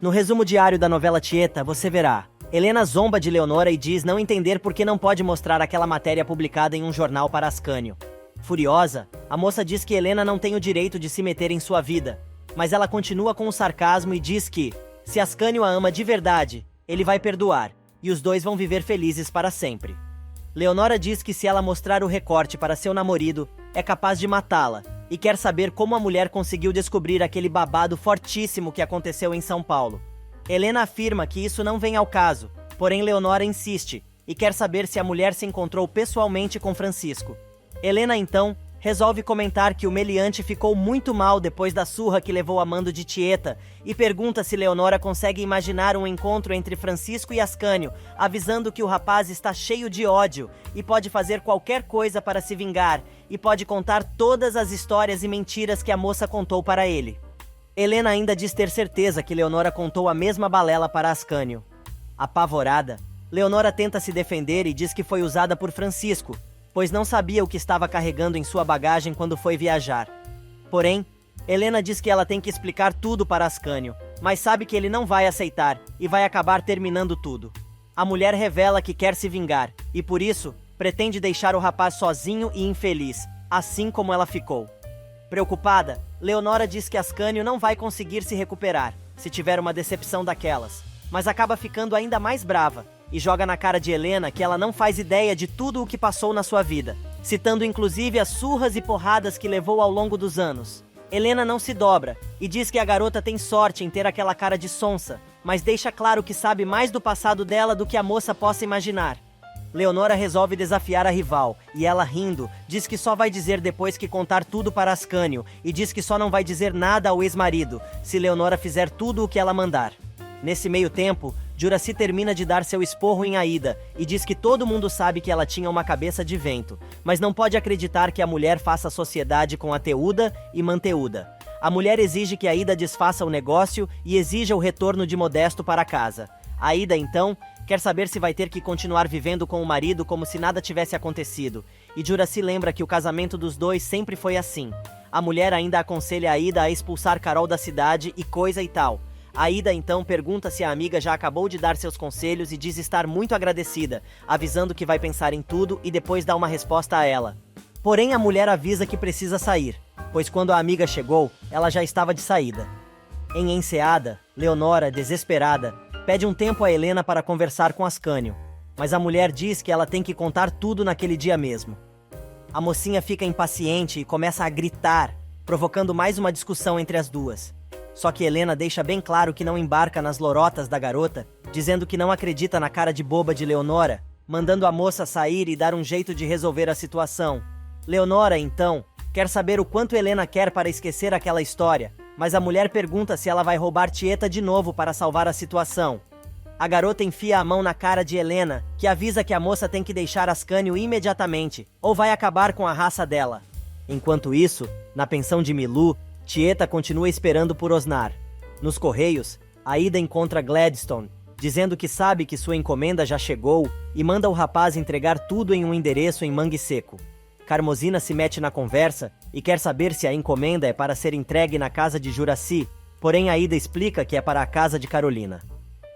No resumo diário da novela Tieta, você verá: Helena zomba de Leonora e diz não entender por que não pode mostrar aquela matéria publicada em um jornal para Ascânio. Furiosa, a moça diz que Helena não tem o direito de se meter em sua vida, mas ela continua com o sarcasmo e diz que, se Ascânio a ama de verdade, ele vai perdoar, e os dois vão viver felizes para sempre. Leonora diz que se ela mostrar o recorte para seu namorado, é capaz de matá-la, e quer saber como a mulher conseguiu descobrir aquele babado fortíssimo que aconteceu em São Paulo. Helena afirma que isso não vem ao caso, porém Leonora insiste, e quer saber se a mulher se encontrou pessoalmente com Francisco. Helena, então, resolve comentar que o meliante ficou muito mal depois da surra que levou a mando de Tieta, e pergunta se Leonora consegue imaginar um encontro entre Francisco e Ascânio, avisando que o rapaz está cheio de ódio, e pode fazer qualquer coisa para se vingar, e pode contar todas as histórias e mentiras que a moça contou para ele. Helena ainda diz ter certeza que Leonora contou a mesma balela para Ascânio. Apavorada, Leonora tenta se defender e diz que foi usada por Francisco, pois não sabia o que estava carregando em sua bagagem quando foi viajar. Porém, Helena diz que ela tem que explicar tudo para Ascânio, mas sabe que ele não vai aceitar e vai acabar terminando tudo. A mulher revela que quer se vingar e, por isso, pretende deixar o rapaz sozinho e infeliz, assim como ela ficou. Preocupada, Leonora diz que Ascânio não vai conseguir se recuperar se tiver uma decepção daquelas, mas acaba ficando ainda mais brava e joga na cara de Helena que ela não faz ideia de tudo o que passou na sua vida, citando inclusive as surras e porradas que levou ao longo dos anos. Helena não se dobra e diz que a garota tem sorte em ter aquela cara de sonsa, mas deixa claro que sabe mais do passado dela do que a moça possa imaginar. Leonora resolve desafiar a rival, e ela, rindo, diz que só vai dizer depois que contar tudo para Ascânio, e diz que só não vai dizer nada ao ex-marido, se Leonora fizer tudo o que ela mandar. Nesse meio tempo, Juraci termina de dar seu esporro em Aida, e diz que todo mundo sabe que ela tinha uma cabeça de vento, mas não pode acreditar que a mulher faça sociedade com Ateuda e Manteuda. A mulher exige que Aida desfaça o negócio e exija o retorno de Modesto para casa. Aida, então, quer saber se vai ter que continuar vivendo com o marido como se nada tivesse acontecido, e Juraci lembra que o casamento dos dois sempre foi assim. A mulher ainda aconselha Aida a expulsar Carol da cidade e coisa e tal. Aida então pergunta se a amiga já acabou de dar seus conselhos e diz estar muito agradecida, avisando que vai pensar em tudo e depois dá uma resposta a ela. Porém, a mulher avisa que precisa sair, pois quando a amiga chegou, ela já estava de saída. Em Enseada, Leonora, desesperada, pede um tempo a Helena para conversar com Ascânio, mas a mulher diz que ela tem que contar tudo naquele dia mesmo. A mocinha fica impaciente e começa a gritar, provocando mais uma discussão entre as duas. Só que Helena deixa bem claro que não embarca nas lorotas da garota, dizendo que não acredita na cara de boba de Leonora, mandando a moça sair e dar um jeito de resolver a situação. Leonora, então, quer saber o quanto Helena quer para esquecer aquela história, mas a mulher pergunta se ela vai roubar Tieta de novo para salvar a situação. A garota enfia a mão na cara de Helena, que avisa que a moça tem que deixar Ascânio imediatamente, ou vai acabar com a raça dela. Enquanto isso, na pensão de Milu, Tieta continua esperando por Osnar. Nos Correios, Aida encontra Gladstone, dizendo que sabe que sua encomenda já chegou e manda o rapaz entregar tudo em um endereço em Mangue Seco. Carmozina se mete na conversa e quer saber se a encomenda é para ser entregue na casa de Juraci, porém Aida explica que é para a casa de Carolina.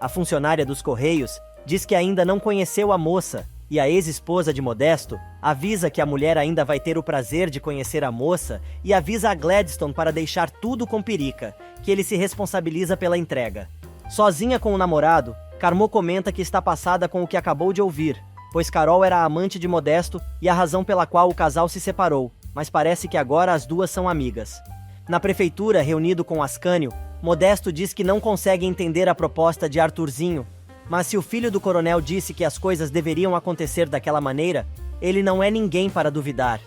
A funcionária dos Correios diz que ainda não conheceu a moça, e a ex-esposa de Modesto avisa que a mulher ainda vai ter o prazer de conhecer a moça e avisa a Gladstone para deixar tudo com Perica, que ele se responsabiliza pela entrega. Sozinha com o namorado, Carmo comenta que está passada com o que acabou de ouvir, pois Carol era a amante de Modesto e a razão pela qual o casal se separou, mas parece que agora as duas são amigas. Na prefeitura, reunido com Ascânio, Modesto diz que não consegue entender a proposta de Arthurzinho, mas se o filho do coronel disse que as coisas deveriam acontecer daquela maneira, ele não é ninguém para duvidar.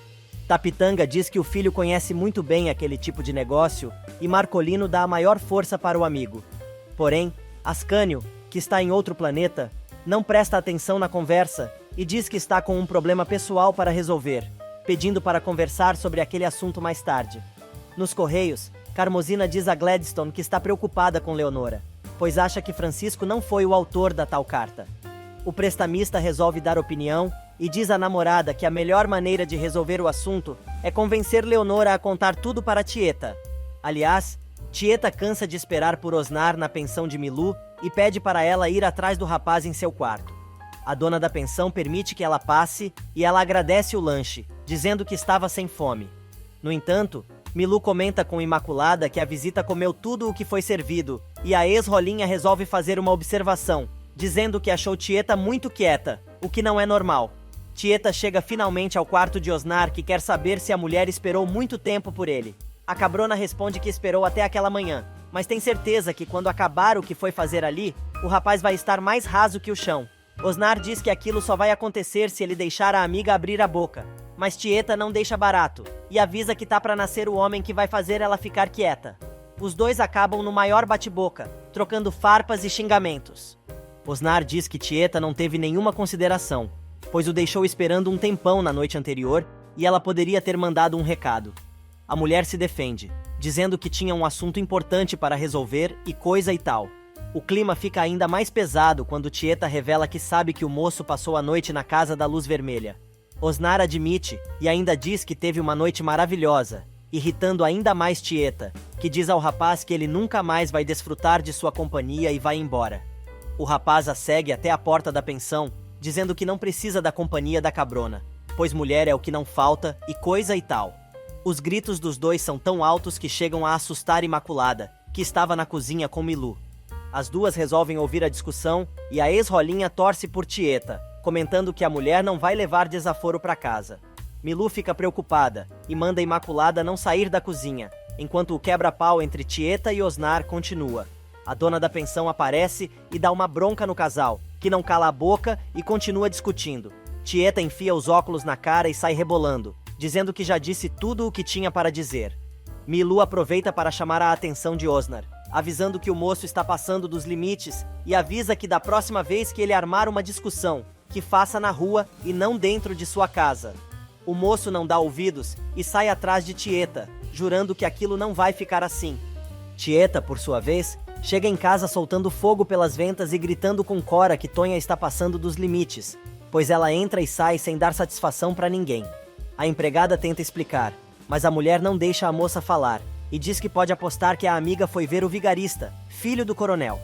Tapitanga diz que o filho conhece muito bem aquele tipo de negócio e Marcolino dá a maior força para o amigo. Porém, Ascânio, que está em outro planeta, não presta atenção na conversa e diz que está com um problema pessoal para resolver, pedindo para conversar sobre aquele assunto mais tarde. Nos Correios, Carmozina diz a Gladstone que está preocupada com Leonora, pois acha que Francisco não foi o autor da tal carta. O prestamista resolve dar opinião e diz à namorada que a melhor maneira de resolver o assunto é convencer Leonora a contar tudo para Tieta. Aliás, Tieta cansa de esperar por Osnar na pensão de Milu e pede para ela ir atrás do rapaz em seu quarto. A dona da pensão permite que ela passe e ela agradece o lanche, dizendo que estava sem fome. No entanto, Milu comenta com Imaculada que a visita comeu tudo o que foi servido e a ex-Rolinha resolve fazer uma observação, dizendo que achou Tieta muito quieta, o que não é normal. Tieta chega finalmente ao quarto de Osnar, que quer saber se a mulher esperou muito tempo por ele. A Cabrona responde que esperou até aquela manhã, mas tem certeza que quando acabar o que foi fazer ali, o rapaz vai estar mais raso que o chão. Osnar diz que aquilo só vai acontecer se ele deixar a amiga abrir a boca, mas Tieta não deixa barato, e avisa que tá pra nascer o homem que vai fazer ela ficar quieta. Os dois acabam no maior bate-boca, trocando farpas e xingamentos. Osnar diz que Tieta não teve nenhuma consideração, pois o deixou esperando um tempão na noite anterior e ela poderia ter mandado um recado. A mulher se defende, dizendo que tinha um assunto importante para resolver e coisa e tal. O clima fica ainda mais pesado quando Tieta revela que sabe que o moço passou a noite na casa da luz vermelha. Osnar admite e ainda diz que teve uma noite maravilhosa, irritando ainda mais Tieta, que diz ao rapaz que ele nunca mais vai desfrutar de sua companhia e vai embora. O rapaz a segue até a porta da pensão, dizendo que não precisa da companhia da Cabrona, pois mulher é o que não falta e coisa e tal. Os gritos dos dois são tão altos que chegam a assustar Imaculada, que estava na cozinha com Milu. As duas resolvem ouvir a discussão e a ex-Rolinha torce por Tieta, comentando que a mulher não vai levar desaforo para casa. Milu fica preocupada e manda Imaculada não sair da cozinha, enquanto o quebra-pau entre Tieta e Osnar continua. A dona da pensão aparece e dá uma bronca no casal, que não cala a boca e continua discutindo. Tieta enfia os óculos na cara e sai rebolando, dizendo que já disse tudo o que tinha para dizer. Milu aproveita para chamar a atenção de Osnar, avisando que o moço está passando dos limites e avisa que da próxima vez que ele armar uma discussão, que faça na rua e não dentro de sua casa. O moço não dá ouvidos e sai atrás de Tieta, jurando que aquilo não vai ficar assim. Tieta, por sua vez, chega em casa soltando fogo pelas ventas e gritando com Cora que Tonha está passando dos limites, pois ela entra e sai sem dar satisfação para ninguém. A empregada tenta explicar, mas a mulher não deixa a moça falar e diz que pode apostar que a amiga foi ver o vigarista, filho do coronel.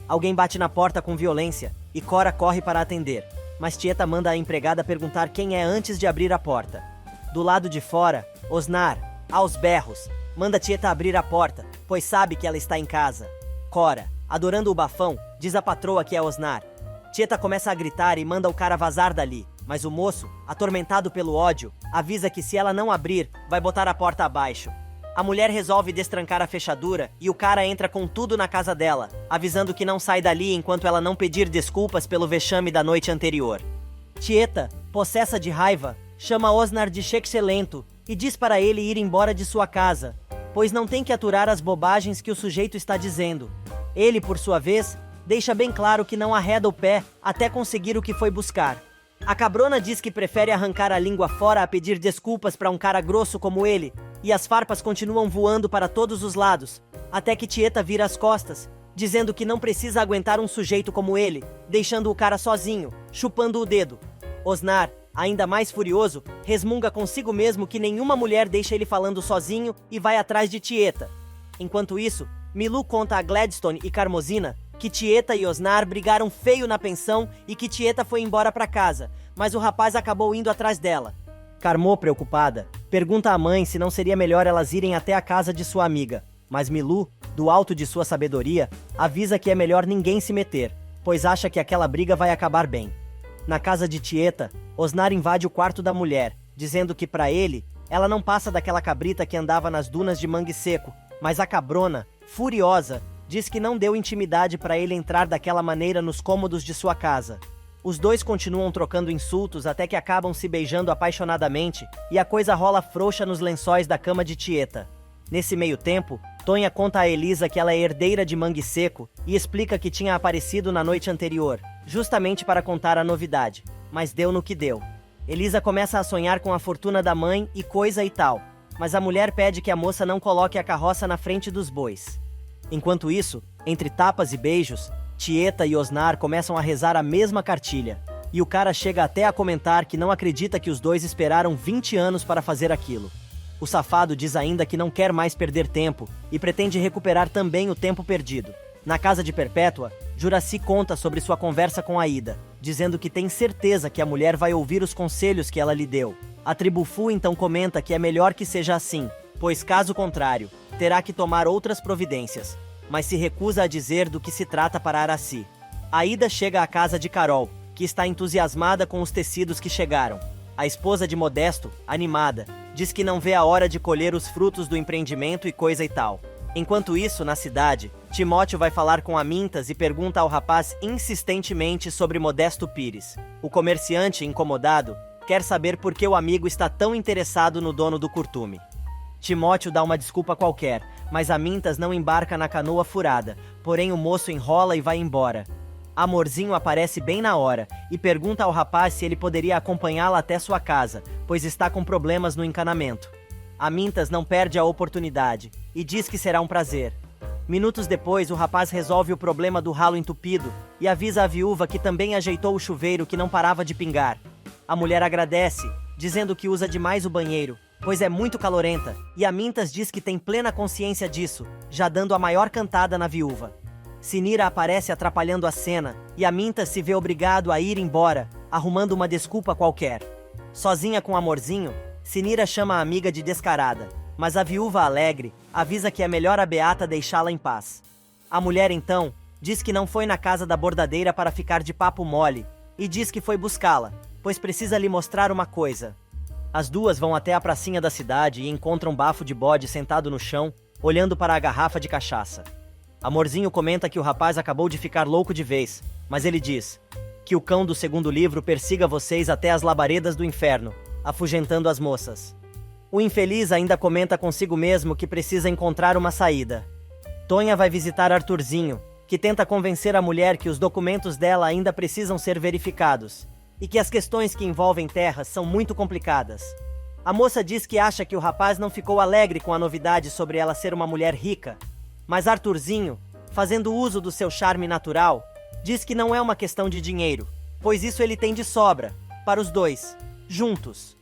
Alguém bate na porta com violência e Cora corre para atender, mas Tieta manda a empregada perguntar quem é antes de abrir a porta. Do lado de fora, Osnar, aos berros, manda Tieta abrir a porta, pois sabe que ela está em casa. Cora, adorando o bafão, diz à patroa que é Osnar. Tieta começa a gritar e manda o cara vazar dali, mas o moço, atormentado pelo ódio, avisa que se ela não abrir, vai botar a porta abaixo. A mulher resolve destrancar a fechadura e o cara entra com tudo na casa dela, avisando que não sai dali enquanto ela não pedir desculpas pelo vexame da noite anterior. Tieta, possessa de raiva, chama Osnar de excelento e diz para ele ir embora de sua casa, pois não tem que aturar as bobagens que o sujeito está dizendo. Ele, por sua vez, deixa bem claro que não arreda o pé até conseguir o que foi buscar. A Cabrona diz que prefere arrancar a língua fora a pedir desculpas para um cara grosso como ele, e as farpas continuam voando para todos os lados, até que Tieta vira as costas, dizendo que não precisa aguentar um sujeito como ele, deixando o cara sozinho, chupando o dedo. Osnar, ainda mais furioso, resmunga consigo mesmo que nenhuma mulher deixa ele falando sozinho e vai atrás de Tieta. Enquanto isso, Milu conta a Gladstone e Carmozina que Tieta e Osnar brigaram feio na pensão e que Tieta foi embora para casa, mas o rapaz acabou indo atrás dela. Carmo, preocupada, pergunta à mãe se não seria melhor elas irem até a casa de sua amiga, mas Milu, do alto de sua sabedoria, avisa que é melhor ninguém se meter, pois acha que aquela briga vai acabar bem. Na casa de Tieta, Osnar invade o quarto da mulher, dizendo que para ele, ela não passa daquela cabrita que andava nas dunas de mangue seco, mas a Cabrona, furiosa, diz que não deu intimidade para ele entrar daquela maneira nos cômodos de sua casa. Os dois continuam trocando insultos até que acabam se beijando apaixonadamente e a coisa rola frouxa nos lençóis da cama de Tieta. Nesse meio tempo, Tonha conta a Elisa que ela é herdeira de Mangue Seco e explica que tinha aparecido na noite anterior, justamente para contar a novidade, mas deu no que deu. Elisa começa a sonhar com a fortuna da mãe e coisa e tal, mas a mulher pede que a moça não coloque a carroça na frente dos bois. Enquanto isso, entre tapas e beijos, Tieta e Osnar começam a rezar a mesma cartilha, e o cara chega até a comentar que não acredita que os dois esperaram 20 anos para fazer aquilo. O safado diz ainda que não quer mais perder tempo e pretende recuperar também o tempo perdido. Na casa de Perpétua, Juraci conta sobre sua conversa com Aida, dizendo que tem certeza que a mulher vai ouvir os conselhos que ela lhe deu. A tribo Fu então comenta que é melhor que seja assim, pois caso contrário, terá que tomar outras providências, mas se recusa a dizer do que se trata para Araci. Aida chega à casa de Carol, que está entusiasmada com os tecidos que chegaram. A esposa de Modesto, animada, diz que não vê a hora de colher os frutos do empreendimento e coisa e tal. Enquanto isso, na cidade, Timóteo vai falar com Amintas e pergunta ao rapaz insistentemente sobre Modesto Pires. O comerciante, incomodado, quer saber por que o amigo está tão interessado no dono do curtume. Timóteo dá uma desculpa qualquer, mas Amintas não embarca na canoa furada, porém o moço enrola e vai embora. Amorzinho aparece bem na hora e pergunta ao rapaz se ele poderia acompanhá-la até sua casa, pois está com problemas no encanamento. Amintas não perde a oportunidade e diz que será um prazer. Minutos depois, o rapaz resolve o problema do ralo entupido e avisa a viúva que também ajeitou o chuveiro que não parava de pingar. A mulher agradece, dizendo que usa demais o banheiro, pois é muito calorenta, e Amintas diz que tem plena consciência disso, já dando a maior cantada na viúva. Sinira aparece atrapalhando a cena, e Amintas se vê obrigado a ir embora, arrumando uma desculpa qualquer. Sozinha com Amorzinho, Sinira chama a amiga de descarada, mas a viúva alegre avisa que é melhor a beata deixá-la em paz. A mulher então diz que não foi na casa da bordadeira para ficar de papo mole, e diz que foi buscá-la, pois precisa lhe mostrar uma coisa. As duas vão até a pracinha da cidade e encontram Bafo de Bode sentado no chão, olhando para a garrafa de cachaça. Amorzinho comenta que o rapaz acabou de ficar louco de vez, mas ele diz que o cão do segundo livro persiga vocês até as labaredas do inferno, afugentando as moças. O infeliz ainda comenta consigo mesmo que precisa encontrar uma saída. Tonha vai visitar Arthurzinho, que tenta convencer a mulher que os documentos dela ainda precisam ser verificados, e que as questões que envolvem terras são muito complicadas. A moça diz que acha que o rapaz não ficou alegre com a novidade sobre ela ser uma mulher rica, mas Arthurzinho, fazendo uso do seu charme natural, diz que não é uma questão de dinheiro, pois isso ele tem de sobra, para os dois, juntos.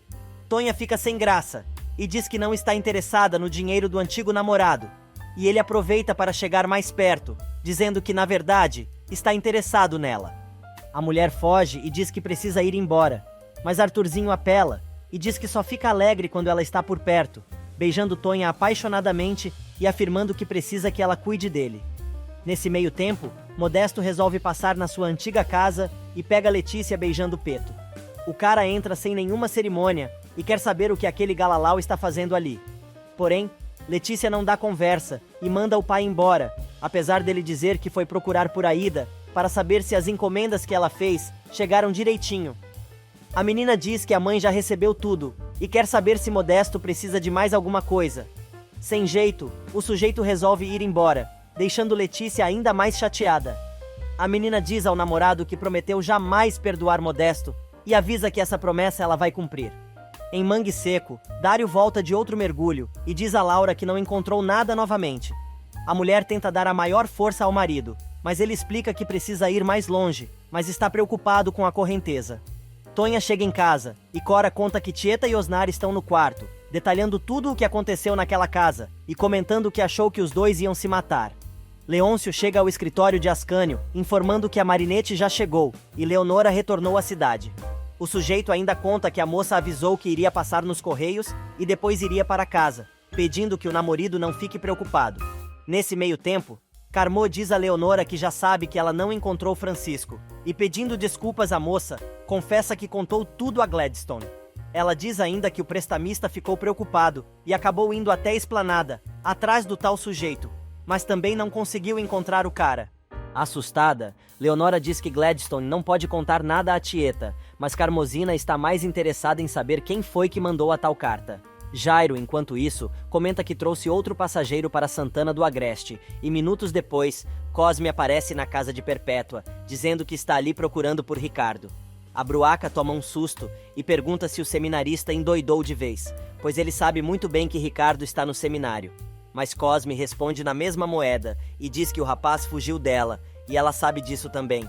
Tonha fica sem graça e diz que não está interessada no dinheiro do antigo namorado, e ele aproveita para chegar mais perto, dizendo que, na verdade, está interessado nela. A mulher foge e diz que precisa ir embora, mas Arthurzinho apela e diz que só fica alegre quando ela está por perto, beijando Tonha apaixonadamente e afirmando que precisa que ela cuide dele. Nesse meio tempo, Modesto resolve passar na sua antiga casa e pega Letícia beijando Peto. O cara entra sem nenhuma cerimônia e quer saber o que aquele galalau está fazendo ali. Porém, Letícia não dá conversa e manda o pai embora, apesar dele dizer que foi procurar por Aida para saber se as encomendas que ela fez chegaram direitinho. A menina diz que a mãe já recebeu tudo e quer saber se Modesto precisa de mais alguma coisa. Sem jeito, o sujeito resolve ir embora, deixando Letícia ainda mais chateada. A menina diz ao namorado que prometeu jamais perdoar Modesto e avisa que essa promessa ela vai cumprir. Em Mangue Seco, Dário volta de outro mergulho e diz a Laura que não encontrou nada novamente. A mulher tenta dar a maior força ao marido, mas ele explica que precisa ir mais longe, mas está preocupado com a correnteza. Tonha chega em casa e Cora conta que Tieta e Osnar estão no quarto, detalhando tudo o que aconteceu naquela casa e comentando que achou que os dois iam se matar. Leôncio chega ao escritório de Ascânio, informando que a Marinete já chegou e Leonora retornou à cidade. O sujeito ainda conta que a moça avisou que iria passar nos correios e depois iria para casa, pedindo que o namorado não fique preocupado. Nesse meio tempo, Carmô diz a Leonora que já sabe que ela não encontrou Francisco, e pedindo desculpas à moça, confessa que contou tudo a Gladstone. Ela diz ainda que o prestamista ficou preocupado e acabou indo até a esplanada, atrás do tal sujeito, mas também não conseguiu encontrar o cara. Assustada, Leonora diz que Gladstone não pode contar nada à Tieta, mas Carmosina está mais interessada em saber quem foi que mandou a tal carta. Jairo, enquanto isso, comenta que trouxe outro passageiro para Santana do Agreste, e minutos depois, Cosme aparece na casa de Perpétua, dizendo que está ali procurando por Ricardo. A Bruaca toma um susto e pergunta se o seminarista endoidou de vez, pois ele sabe muito bem que Ricardo está no seminário. Mas Cosme responde na mesma moeda e diz que o rapaz fugiu dela, e ela sabe disso também.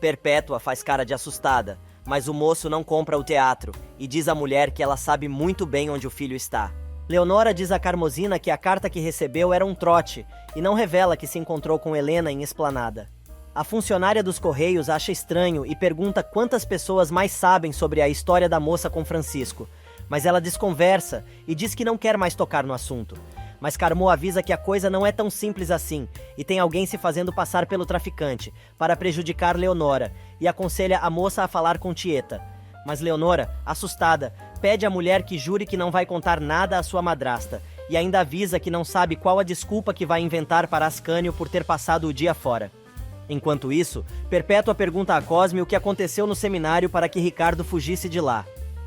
Perpétua faz cara de assustada, mas o moço não compra o teatro e diz à mulher que ela sabe muito bem onde o filho está. Leonora diz a Carmosina que a carta que recebeu era um trote e não revela que se encontrou com Helena em Esplanada. A funcionária dos Correios acha estranho e pergunta quantas pessoas mais sabem sobre a história da moça com Francisco, mas ela desconversa e diz que não quer mais tocar no assunto. Mas Carmo avisa que a coisa não é tão simples assim e tem alguém se fazendo passar pelo traficante para prejudicar Leonora e aconselha a moça a falar com Tieta. Mas Leonora, assustada, pede à mulher que jure que não vai contar nada à sua madrasta e ainda avisa que não sabe qual a desculpa que vai inventar para Ascânio por ter passado o dia fora. Enquanto isso, Perpétua pergunta a Cosme o que aconteceu no seminário para que Ricardo fugisse de lá.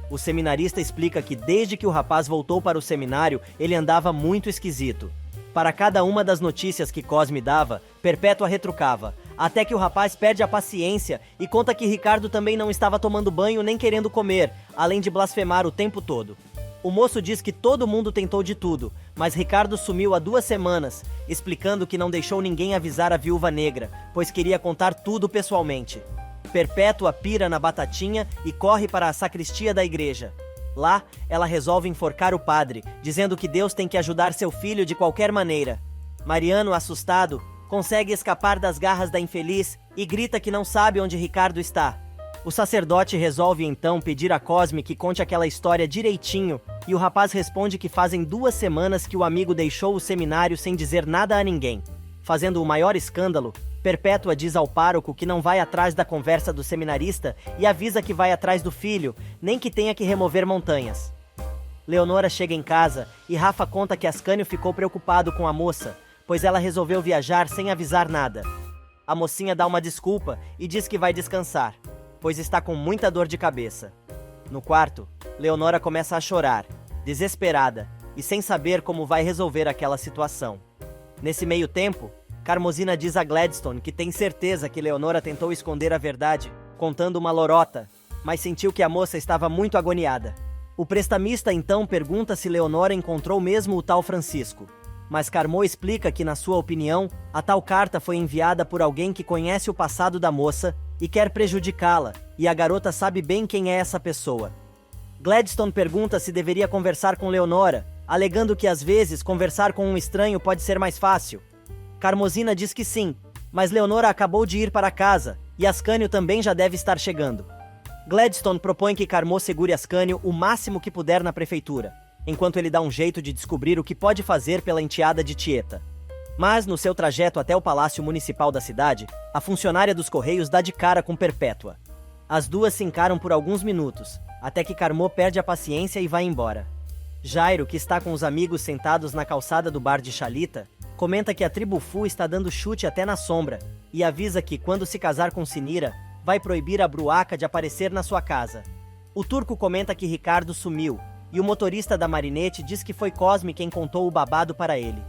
O seminarista explica que desde que o rapaz voltou para o seminário, ele andava muito esquisito. Para cada uma das notícias que Cosme dava, Perpétua retrucava, até que o rapaz perde a paciência e conta que Ricardo também não estava tomando banho nem querendo comer, além de blasfemar o tempo todo. O moço diz que todo mundo tentou de tudo, mas Ricardo sumiu há 2 semanas, explicando que não deixou ninguém avisar a viúva negra, pois queria contar tudo pessoalmente. Perpétua pira na batatinha e corre para a sacristia da igreja. Lá, ela resolve enforcar o padre, dizendo que Deus tem que ajudar seu filho de qualquer maneira. Mariano, assustado, consegue escapar das garras da infeliz e grita que não sabe onde Ricardo está. O sacerdote resolve então pedir a Cosme que conte aquela história direitinho, e o rapaz responde que fazem 2 semanas que o amigo deixou o seminário sem dizer nada a ninguém. Fazendo o maior escândalo, Perpétua diz ao pároco que não vai atrás da conversa do seminarista e avisa que vai atrás do filho, nem que tenha que remover montanhas. Leonora chega em casa e Rafa conta que Ascânio ficou preocupado com a moça, pois ela resolveu viajar sem avisar nada. A mocinha dá uma desculpa e diz que vai descansar, pois está com muita dor de cabeça. No quarto, Leonora começa a chorar, desesperada e sem saber como vai resolver aquela situação. Nesse meio tempo, Carmosina diz a Gladstone que tem certeza que Leonora tentou esconder a verdade, contando uma lorota, mas sentiu que a moça estava muito agoniada. O prestamista então pergunta se Leonora encontrou mesmo o tal Francisco, mas Carmo explica que, na sua opinião, a tal carta foi enviada por alguém que conhece o passado da moça e quer prejudicá-la, e a garota sabe bem quem é essa pessoa. Gladstone pergunta se deveria conversar com Leonora, alegando que às vezes conversar com um estranho pode ser mais fácil. Carmosina diz que sim, mas Leonora acabou de ir para casa, e Ascânio também já deve estar chegando. Gladstone propõe que Carmo segure Ascânio o máximo que puder na prefeitura, enquanto ele dá um jeito de descobrir o que pode fazer pela enteada de Tieta. Mas, no seu trajeto até o Palácio Municipal da cidade, a funcionária dos Correios dá de cara com Perpétua. As duas se encaram por alguns minutos, até que Carmo perde a paciência e vai embora. Jairo, que está com os amigos sentados na calçada do bar de Chalita, comenta que a tribo Fu está dando chute até na sombra e avisa que, quando se casar com Sinira, vai proibir a Bruaca de aparecer na sua casa. O turco comenta que Ricardo sumiu e o motorista da marinete diz que foi Cosme quem contou o babado para ele.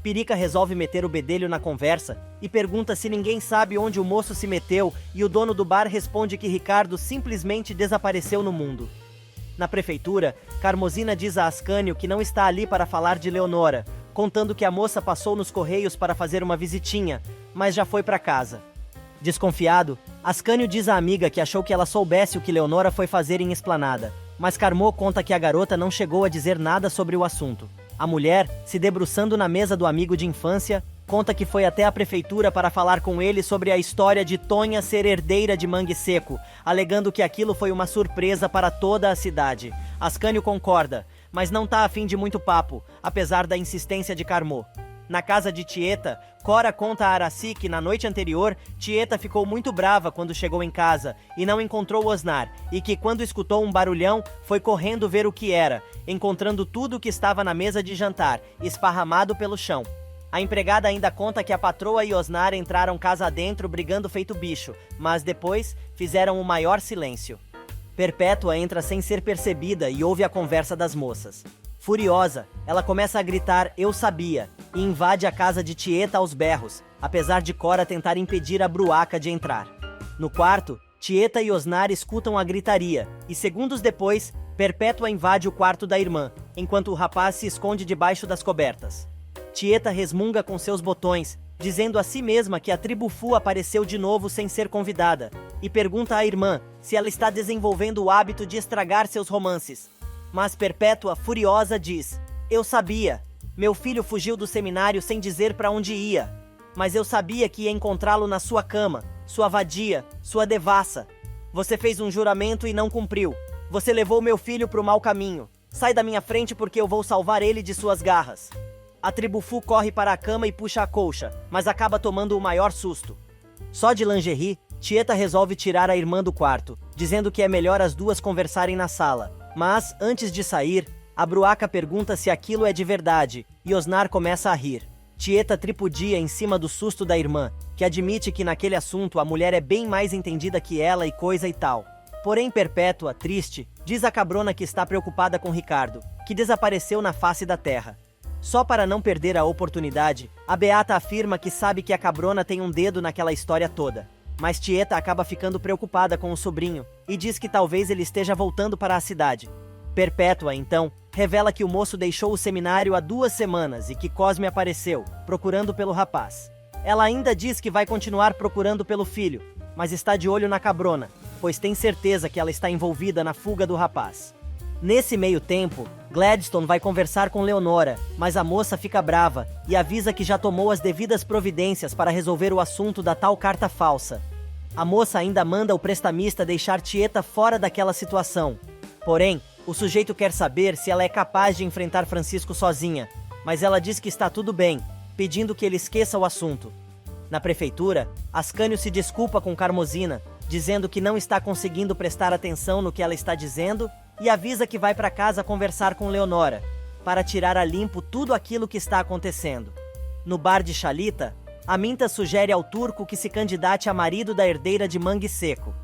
Pirica resolve meter o bedelho na conversa e pergunta se ninguém sabe onde o moço se meteu, e o dono do bar responde que Ricardo simplesmente desapareceu no mundo. Na prefeitura, Carmosina diz a Ascânio que não está ali para falar de Leonora, contando que a moça passou nos Correios para fazer uma visitinha, mas já foi para casa. Desconfiado, Ascânio diz à amiga que achou que ela soubesse o que Leonora foi fazer em Esplanada, mas Carmo conta que a garota não chegou a dizer nada sobre o assunto. A mulher, se debruçando na mesa do amigo de infância, conta que foi até a prefeitura para falar com ele sobre a história de Tonha ser herdeira de Mangue Seco, alegando que aquilo foi uma surpresa para toda a cidade. Ascânio concorda, mas não tá afim de muito papo, apesar da insistência de Carmo. Na casa de Tieta, Cora conta a Araci que na noite anterior, Tieta ficou muito brava quando chegou em casa e não encontrou Osnar, e que quando escutou um barulhão, foi correndo ver o que era, encontrando tudo o que estava na mesa de jantar, esparramado pelo chão. A empregada ainda conta que a patroa e Osnar entraram casa adentro brigando feito bicho, mas depois fizeram o maior silêncio. Perpétua entra sem ser percebida e ouve a conversa das moças. Furiosa, ela começa a gritar "Eu sabia" e invade a casa de Tieta aos berros, apesar de Cora tentar impedir a Bruaca de entrar. No quarto, Tieta e Osnar escutam a gritaria, e segundos depois, Perpétua invade o quarto da irmã, enquanto o rapaz se esconde debaixo das cobertas. Tieta resmunga com seus botões, dizendo a si mesma que a tribo Fu apareceu de novo sem ser convidada, e pergunta à irmã se ela está desenvolvendo o hábito de estragar seus romances. Mas Perpétua, furiosa, diz: Eu sabia. Meu filho fugiu do seminário sem dizer para onde ia. Mas eu sabia que ia encontrá-lo na sua cama, sua vadia, sua devassa. Você fez um juramento e não cumpriu. Você levou meu filho para o mau caminho. Sai da minha frente porque eu vou salvar ele de suas garras. A tribo Fu corre para a cama e puxa a colcha, mas acaba tomando o maior susto. Só de lingerie, Tieta resolve tirar a irmã do quarto, dizendo que é melhor as duas conversarem na sala. Mas, antes de sair, a Bruaca pergunta se aquilo é de verdade, e Osnar começa a rir. Tieta tripudia em cima do susto da irmã, que admite que naquele assunto a mulher é bem mais entendida que ela e coisa e tal. Porém, Perpétua, triste, diz a cabrona que está preocupada com Ricardo, que desapareceu na face da terra. Só para não perder a oportunidade, a Beata afirma que sabe que a cabrona tem um dedo naquela história toda. Mas Tieta acaba ficando preocupada com o sobrinho, e diz que talvez ele esteja voltando para a cidade. Perpétua, então, revela que o moço deixou o seminário há 2 semanas e que Cosme apareceu, procurando pelo rapaz. Ela ainda diz que vai continuar procurando pelo filho, mas está de olho na cabrona, pois tem certeza que ela está envolvida na fuga do rapaz. Nesse meio tempo, Gladstone vai conversar com Leonora, mas a moça fica brava e avisa que já tomou as devidas providências para resolver o assunto da tal carta falsa. A moça ainda manda o prestamista deixar Tieta fora daquela situação. Porém, o sujeito quer saber se ela é capaz de enfrentar Francisco sozinha, mas ela diz que está tudo bem, pedindo que ele esqueça o assunto. Na prefeitura, Ascânio se desculpa com Carmosina, dizendo que não está conseguindo prestar atenção no que ela está dizendo e avisa que vai para casa conversar com Leonora, para tirar a limpo tudo aquilo que está acontecendo. No bar de Chalita, Aminta sugere ao turco que se candidate a marido da herdeira de Mangue Seco.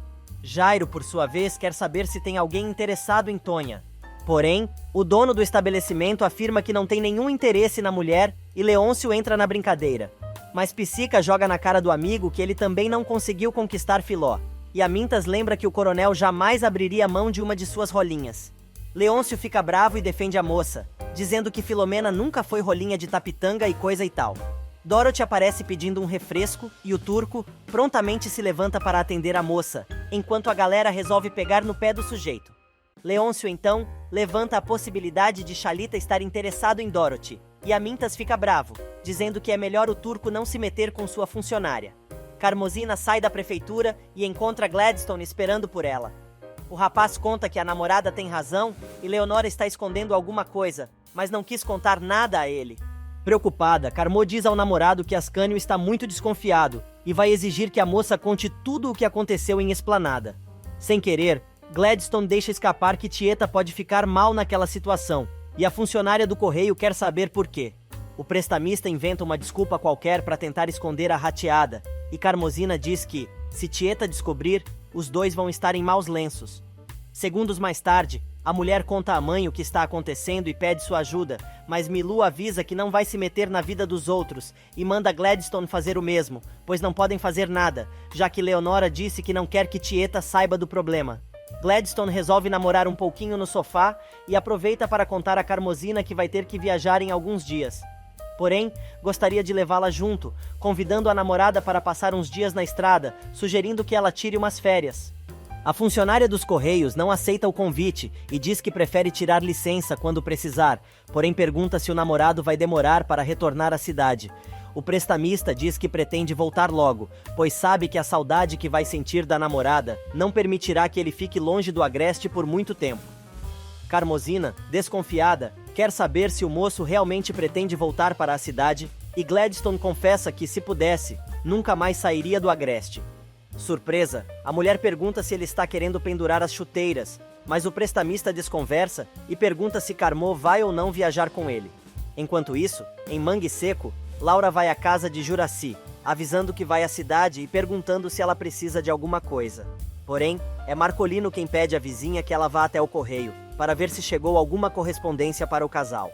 Jairo, por sua vez, quer saber se tem alguém interessado em Tonha. Porém, o dono do estabelecimento afirma que não tem nenhum interesse na mulher e Leôncio entra na brincadeira. Mas Psica joga na cara do amigo que ele também não conseguiu conquistar Filó. E Amintas lembra que o coronel jamais abriria mão de uma de suas rolinhas. Leôncio fica bravo e defende a moça, dizendo que Filomena nunca foi rolinha de tapitanga e coisa e tal. Dorothy aparece pedindo um refresco e o turco prontamente se levanta para atender a moça, enquanto a galera resolve pegar no pé do sujeito. Leôncio, então, levanta a possibilidade de Chalita estar interessado em Dorothy, e Amintas fica bravo, dizendo que é melhor o turco não se meter com sua funcionária. Carmosina sai da prefeitura e encontra Gladstone esperando por ela. O rapaz conta que a namorada tem razão e Leonora está escondendo alguma coisa, mas não quis contar nada a ele. Preocupada, Carmo diz ao namorado que Ascânio está muito desconfiado e vai exigir que a moça conte tudo o que aconteceu em Esplanada. Sem querer, Gladstone deixa escapar que Tieta pode ficar mal naquela situação, e a funcionária do correio quer saber por quê. O prestamista inventa uma desculpa qualquer para tentar esconder a rateada, e Carmosina diz que, se Tieta descobrir, os dois vão estar em maus lenços. Segundos mais tarde, a mulher conta à mãe o que está acontecendo e pede sua ajuda, mas Milu avisa que não vai se meter na vida dos outros e manda Gladstone fazer o mesmo, pois não podem fazer nada, já que Leonora disse que não quer que Tieta saiba do problema. Gladstone resolve namorar um pouquinho no sofá e aproveita para contar a Carmosina que vai ter que viajar em alguns dias. Porém, gostaria de levá-la junto, convidando a namorada para passar uns dias na estrada, sugerindo que ela tire umas férias. A funcionária dos Correios não aceita o convite e diz que prefere tirar licença quando precisar, porém pergunta se o namorado vai demorar para retornar à cidade. O prestamista diz que pretende voltar logo, pois sabe que a saudade que vai sentir da namorada não permitirá que ele fique longe do agreste por muito tempo. Carmosina, desconfiada, quer saber se o moço realmente pretende voltar para a cidade, e Gladstone confessa que, se pudesse, nunca mais sairia do agreste. Surpresa, a mulher pergunta se ele está querendo pendurar as chuteiras, mas o prestamista desconversa e pergunta se Carmo vai ou não viajar com ele. Enquanto isso, em Mangue Seco, Laura vai à casa de Juraci, avisando que vai à cidade e perguntando se ela precisa de alguma coisa. Porém, é Marcolino quem pede à vizinha que ela vá até o correio, para ver se chegou alguma correspondência para o casal.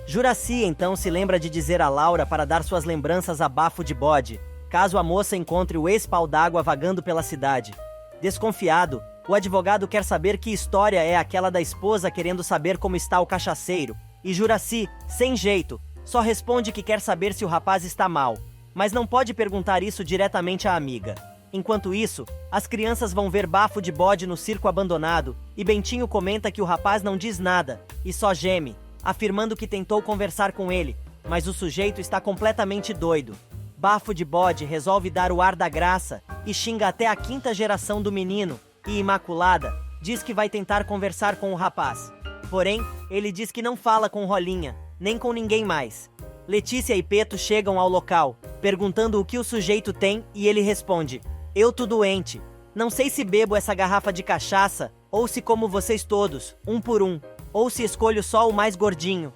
Juraci então se lembra de dizer a Laura para dar suas lembranças a Bafo de Bode, caso a moça encontre o ex-pau d'água vagando pela cidade. Desconfiado, o advogado quer saber que história é aquela da esposa querendo saber como está o cachaceiro, e Juraci, sem jeito, só responde que quer saber se o rapaz está mal, mas não pode perguntar isso diretamente à amiga. Enquanto isso, as crianças vão ver Bafo de Bode no circo abandonado, e Bentinho comenta que o rapaz não diz nada, e só geme. afirmando que tentou conversar com ele, mas o sujeito está completamente doido. Bafo de Bode resolve dar o ar da graça e xinga até a quinta geração do menino, e Imaculada diz que vai tentar conversar com o rapaz. Porém, ele diz que não fala com Rolinha, nem com ninguém mais. Letícia e Peto chegam ao local, perguntando o que o sujeito tem, e ele responde: "Eu tô doente. Não sei se bebo essa garrafa de cachaça, ou se como vocês todos, um por um, ou se escolho só o mais gordinho."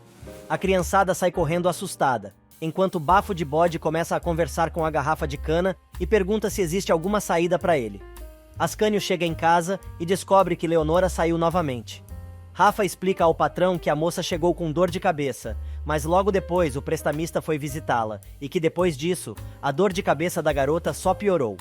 A criançada sai correndo assustada, enquanto Bafo de Bode começa a conversar com a garrafa de cana e pergunta se existe alguma saída para ele. Ascânio chega em casa e descobre que Leonora saiu novamente. Rafa explica ao patrão que a moça chegou com dor de cabeça, mas logo depois o prestamista foi visitá-la, e que depois disso, a dor de cabeça da garota só piorou.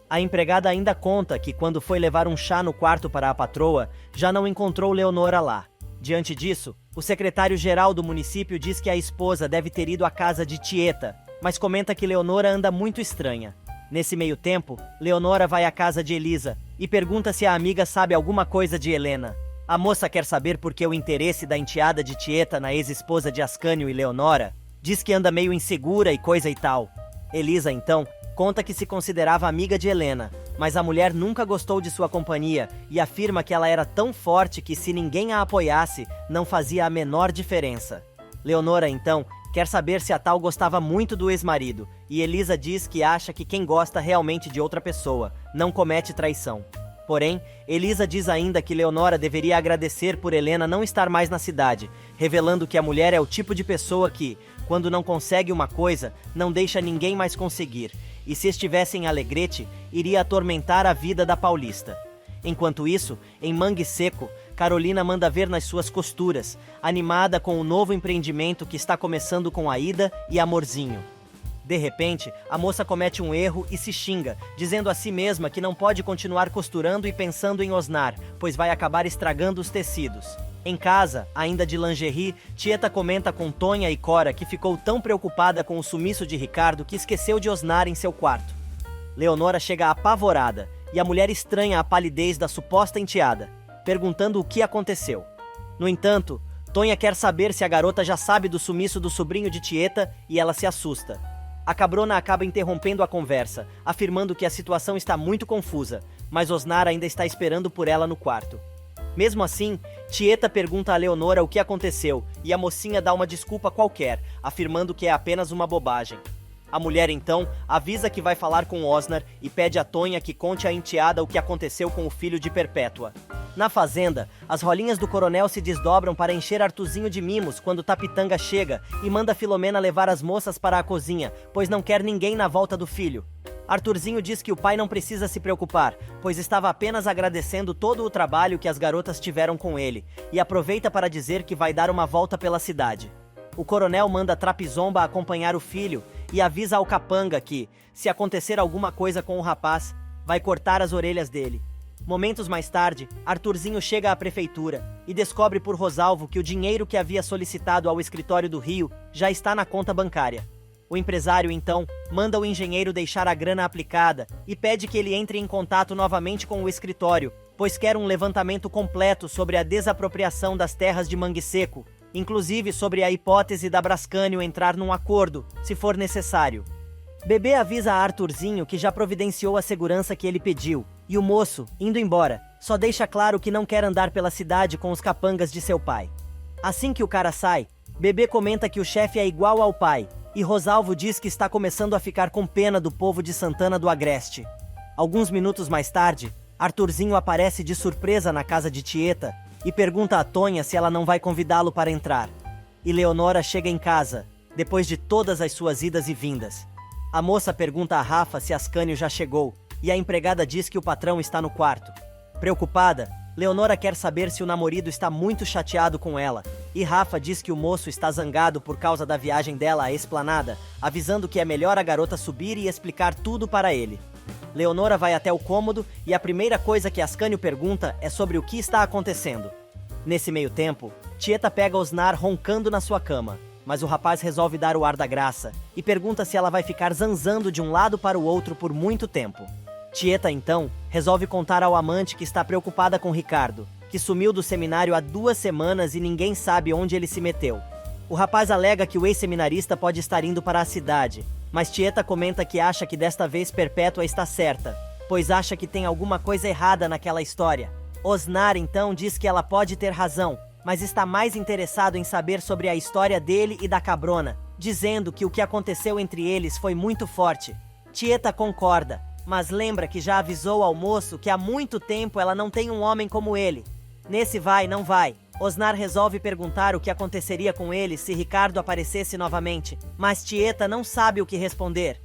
A empregada ainda conta que quando foi levar um chá no quarto para a patroa, já não encontrou Leonora lá. Diante disso, o secretário-geral do município diz que a esposa deve ter ido à casa de Tieta, mas comenta que Leonora anda muito estranha. Nesse meio tempo, Leonora vai à casa de Elisa e pergunta se a amiga sabe alguma coisa de Helena. A moça quer saber por que o interesse da enteada de Tieta na ex-esposa de Ascânio e Leonora. Diz que anda meio insegura e coisa e tal. Elisa, então, conta que se considerava amiga de Helena, mas a mulher nunca gostou de sua companhia e afirma que ela era tão forte que se ninguém a apoiasse, não fazia a menor diferença. Leonora, então, quer saber se a tal gostava muito do ex-marido, e Elisa diz que acha que quem gosta realmente de outra pessoa não comete traição. Porém, Elisa diz ainda que Leonora deveria agradecer por Helena não estar mais na cidade, revelando que a mulher é o tipo de pessoa que, quando não consegue uma coisa, não deixa ninguém mais conseguir, e se estivesse em Alegrete, iria atormentar a vida da paulista. Enquanto isso, em Mangue Seco, Carolina manda ver nas suas costuras, animada com o novo empreendimento que está começando com Aida e Amorzinho. De repente, a moça comete um erro e se xinga, dizendo a si mesma que não pode continuar costurando e pensando em Osnar, pois vai acabar estragando os tecidos. Em casa, ainda de lingerie, Tieta comenta com Tonha e Cora que ficou tão preocupada com o sumiço de Ricardo que esqueceu de Osnar em seu quarto. Leonora chega apavorada, e a mulher estranha a palidez da suposta enteada, perguntando o que aconteceu. No entanto, Tonha quer saber se a garota já sabe do sumiço do sobrinho de Tieta e ela se assusta. A cabrona acaba interrompendo a conversa, afirmando que a situação está muito confusa, mas Osnar ainda está esperando por ela no quarto. Mesmo assim, Tieta pergunta a Leonora o que aconteceu e a mocinha dá uma desculpa qualquer, afirmando que é apenas uma bobagem. A mulher então avisa que vai falar com Osnar e pede a Tonha que conte à enteada o que aconteceu com o filho de Perpétua. Na fazenda, as rolinhas do coronel se desdobram para encher Artuzinho de mimos quando Tapitanga chega e manda Filomena levar as moças para a cozinha, pois não quer ninguém na volta do filho. Arturzinho diz que o pai não precisa se preocupar, pois estava apenas agradecendo todo o trabalho que as garotas tiveram com ele, e aproveita para dizer que vai dar uma volta pela cidade. O coronel manda Trapizomba acompanhar o filho e avisa ao Capanga que, se acontecer alguma coisa com o rapaz, vai cortar as orelhas dele. Momentos mais tarde, Arturzinho chega à prefeitura e descobre por Rosalvo que o dinheiro que havia solicitado ao escritório do Rio já está na conta bancária. O empresário, então, manda o engenheiro deixar a grana aplicada e pede que ele entre em contato novamente com o escritório, pois quer um levantamento completo sobre a desapropriação das terras de Mangue Seco, inclusive sobre a hipótese da Brascânio entrar num acordo, se for necessário. Bebê avisa a Arturzinho que já providenciou a segurança que ele pediu, e o moço, indo embora, só deixa claro que não quer andar pela cidade com os capangas de seu pai. Assim que o cara sai, Bebê comenta que o chefe é igual ao pai, e Rosalvo diz que está começando a ficar com pena do povo de Santana do Agreste. Alguns minutos mais tarde, Arturzinho aparece de surpresa na casa de Tieta e pergunta a Tonha se ela não vai convidá-lo para entrar. E Leonora chega em casa, depois de todas as suas idas e vindas. A moça pergunta a Rafa se Ascânio já chegou, e a empregada diz que o patrão está no quarto. Preocupada, Leonora quer saber se o namorado está muito chateado com ela, e Rafa diz que o moço está zangado por causa da viagem dela à esplanada, avisando que é melhor a garota subir e explicar tudo para ele. Leonora vai até o cômodo e a primeira coisa que Ascânio pergunta é sobre o que está acontecendo. Nesse meio tempo, Tieta pega Osnar roncando na sua cama, mas o rapaz resolve dar o ar da graça e pergunta se ela vai ficar zanzando de um lado para o outro por muito tempo. Tieta, então, resolve contar ao amante que está preocupada com Ricardo, que sumiu do seminário há 2 semanas e ninguém sabe onde ele se meteu. O rapaz alega que o ex-seminarista pode estar indo para a cidade, mas Tieta comenta que acha que desta vez Perpétua está certa, pois acha que tem alguma coisa errada naquela história. Osnar então diz que ela pode ter razão, mas está mais interessado em saber sobre a história dele e da Cabrona, dizendo que o que aconteceu entre eles foi muito forte. Tieta concorda, mas lembra que já avisou ao moço que há muito tempo ela não tem um homem como ele. Nesse vai, não vai, Osnar resolve perguntar o que aconteceria com ele se Ricardo aparecesse novamente, mas Tieta não sabe o que responder.